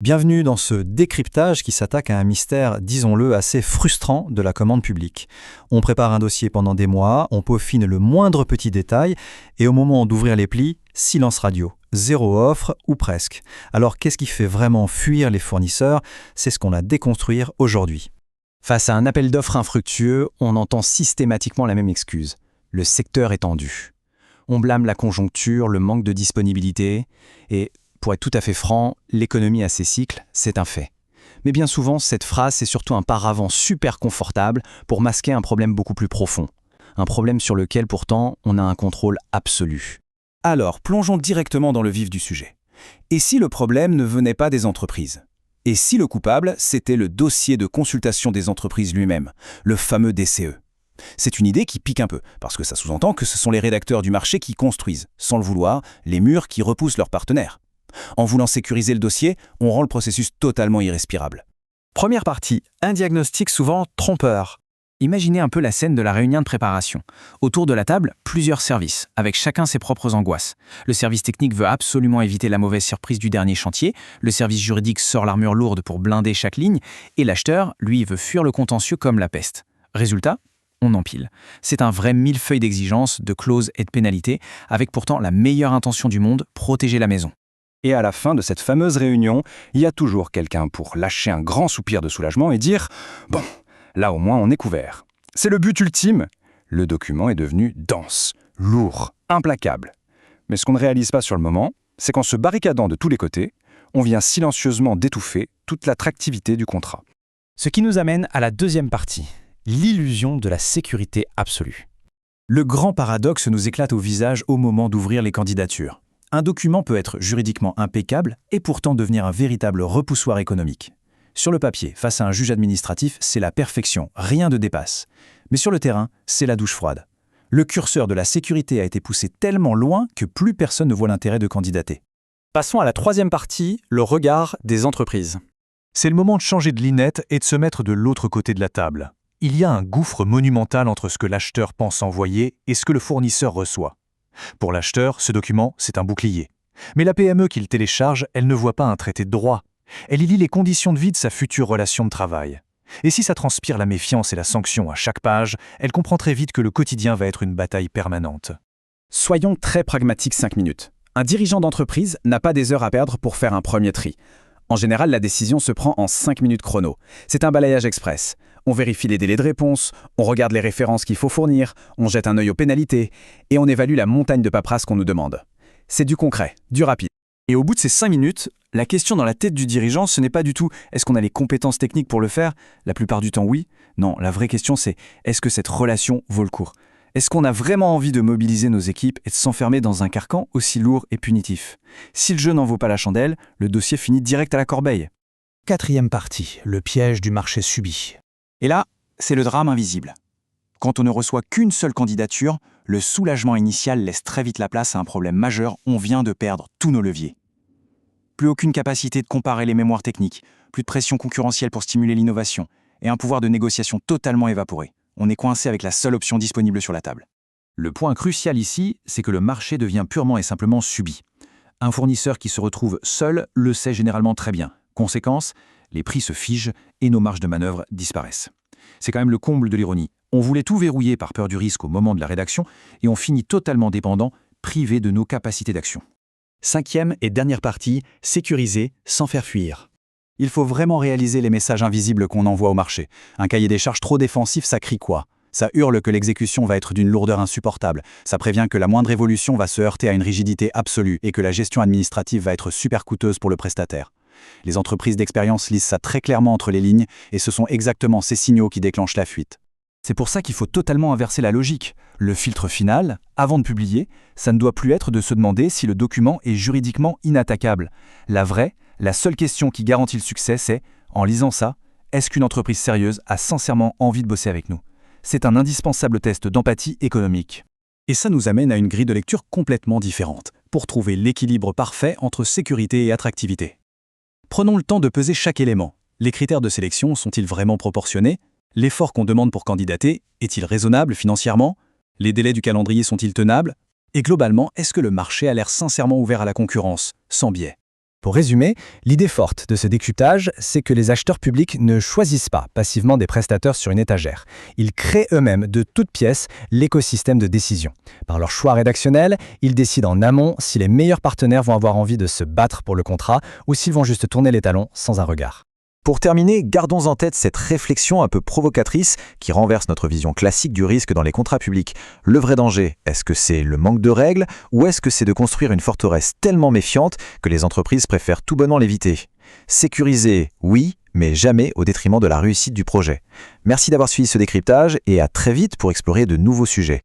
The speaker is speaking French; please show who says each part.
Speaker 1: Bienvenue dans ce décryptage qui s'attaque à un mystère, disons-le, assez frustrant de la commande publique. On prépare un dossier pendant des mois, on peaufine le moindre petit détail, et au moment d'ouvrir les plis, silence radio. Zéro offre, ou presque. Alors qu'est-ce qui fait vraiment fuir les fournisseurs? C'est ce qu'on a déconstruire aujourd'hui.
Speaker 2: Face à un appel d'offres infructueux, on entend systématiquement la même excuse. Le secteur est tendu. On blâme la conjoncture, le manque de disponibilité, et pour être tout à fait franc, l'économie a ses cycles, c'est un fait. Mais bien souvent, cette phrase est surtout un paravent super confortable pour masquer un problème beaucoup plus profond. Un problème sur lequel pourtant on a un contrôle absolu.
Speaker 3: Alors, plongeons directement dans le vif du sujet. Et si le problème ne venait pas des entreprises? Et si le coupable, c'était le dossier de consultation des entreprises lui-même, le fameux DCE? C'est une idée qui pique un peu, parce que ça sous-entend que ce sont les rédacteurs du marché qui construisent, sans le vouloir, les murs qui repoussent leurs partenaires. En voulant sécuriser le dossier, on rend le processus totalement irrespirable.
Speaker 2: Première partie, un diagnostic souvent trompeur. Imaginez un peu la scène de la réunion de préparation. Autour de la table, plusieurs services, avec chacun ses propres angoisses. Le service technique veut absolument éviter la mauvaise surprise du dernier chantier, le service juridique sort l'armure lourde pour blinder chaque ligne, et l'acheteur, lui, veut fuir le contentieux comme la peste. Résultat, on empile. C'est un vrai millefeuille d'exigences, de clauses et de pénalités, avec pourtant la meilleure intention du monde, protéger la maison.
Speaker 3: Et à la fin de cette fameuse réunion, il y a toujours quelqu'un pour lâcher un grand soupir de soulagement et dire « Bon, là au moins on est couvert ». C'est le but ultime. Le document est devenu dense, lourd, implacable. Mais ce qu'on ne réalise pas sur le moment, c'est qu'en se barricadant de tous les côtés, on vient silencieusement d'étouffer toute l'attractivité du contrat.
Speaker 2: Ce qui nous amène à la deuxième partie, l'illusion de la sécurité absolue. Le grand paradoxe nous éclate au visage au moment d'ouvrir les candidatures. Un document peut être juridiquement impeccable et pourtant devenir un véritable repoussoir économique. Sur le papier, face à un juge administratif, c'est la perfection, rien ne dépasse. Mais sur le terrain, c'est la douche froide. Le curseur de la sécurité a été poussé tellement loin que plus personne ne voit l'intérêt de candidater.
Speaker 1: Passons à la troisième partie, le regard des entreprises.
Speaker 4: C'est le moment de changer de linette et de se mettre de l'autre côté de la table. Il y a un gouffre monumental entre ce que l'acheteur pense envoyer et ce que le fournisseur reçoit. Pour l'acheteur, ce document, c'est un bouclier. Mais la PME qui le télécharge, elle ne voit pas un traité de droit. Elle y lit les conditions de vie de sa future relation de travail. Et si ça transpire la méfiance et la sanction à chaque page, elle comprend très vite que le quotidien va être une bataille permanente.
Speaker 3: Soyons très pragmatiques 5 minutes. Un dirigeant d'entreprise n'a pas des heures à perdre pour faire un premier tri. En général, la décision se prend en 5 minutes chrono. C'est un balayage express. On vérifie les délais de réponse, on regarde les références qu'il faut fournir, on jette un œil aux pénalités et on évalue la montagne de paperasse qu'on nous demande. C'est du concret, du rapide.
Speaker 1: Et au bout de ces 5 minutes, la question dans la tête du dirigeant, ce n'est pas du tout « est-ce qu'on a les compétences techniques pour le faire ?» La plupart du temps, oui. Non, la vraie question, c'est « est-ce que cette relation vaut le coup ?» Est-ce qu'on a vraiment envie de mobiliser nos équipes et de s'enfermer dans un carcan aussi lourd et punitif? Si le jeu n'en vaut pas la chandelle, le dossier finit direct à la corbeille.
Speaker 4: Quatrième partie, le piège du marché subi.
Speaker 1: Et là, c'est le drame invisible. Quand on ne reçoit qu'une seule candidature, le soulagement initial laisse très vite la place à un problème majeur, on vient de perdre tous nos leviers. Plus aucune capacité de comparer les mémoires techniques, plus de pression concurrentielle pour stimuler l'innovation, et un pouvoir de négociation totalement évaporé. On est coincé avec la seule option disponible sur la table.
Speaker 5: Le point crucial ici, c'est que le marché devient purement et simplement subi. Un fournisseur qui se retrouve seul le sait généralement très bien. Conséquence, les prix se figent et nos marges de manœuvre disparaissent. C'est quand même le comble de l'ironie. On voulait tout verrouiller par peur du risque au moment de la rédaction et on finit totalement dépendant, privé de nos capacités d'action.
Speaker 1: Cinquième et dernière partie, sécuriser sans faire fuir. Il faut vraiment réaliser les messages invisibles qu'on envoie au marché. Un cahier des charges trop défensif, ça crie quoi? Ça hurle que l'exécution va être d'une lourdeur insupportable. Ça prévient que la moindre évolution va se heurter à une rigidité absolue et que la gestion administrative va être super coûteuse pour le prestataire. Les entreprises d'expérience lisent ça très clairement entre les lignes et ce sont exactement ces signaux qui déclenchent la fuite. C'est pour ça qu'il faut totalement inverser la logique. Le filtre final, avant de publier, ça ne doit plus être de se demander si le document est juridiquement inattaquable. La seule question qui garantit le succès, c'est, en lisant ça, est-ce qu'une entreprise sérieuse a sincèrement envie de bosser avec nous? C'est un indispensable test d'empathie économique. Et ça nous amène à une grille de lecture complètement différente, pour trouver l'équilibre parfait entre sécurité et attractivité. Prenons le temps de peser chaque élément. Les critères de sélection sont-ils vraiment proportionnés? L'effort qu'on demande pour candidater est-il raisonnable financièrement? Les délais du calendrier sont-ils tenables? Et globalement, est-ce que le marché a l'air sincèrement ouvert à la concurrence, sans biais?
Speaker 6: Pour résumer, l'idée forte de ce décryptage, c'est que les acheteurs publics ne choisissent pas passivement des prestataires sur une étagère. Ils créent eux-mêmes de toutes pièces l'écosystème de décision. Par leur choix rédactionnel, ils décident en amont si les meilleurs partenaires vont avoir envie de se battre pour le contrat ou s'ils vont juste tourner les talons sans un regard.
Speaker 1: Pour terminer, gardons en tête cette réflexion un peu provocatrice qui renverse notre vision classique du risque dans les contrats publics. Le vrai danger, est-ce que c'est le manque de règles ou est-ce que c'est de construire une forteresse tellement méfiante que les entreprises préfèrent tout bonnement l'éviter? Sécuriser, oui, mais jamais au détriment de la réussite du projet. Merci d'avoir suivi ce décryptage et à très vite pour explorer de nouveaux sujets.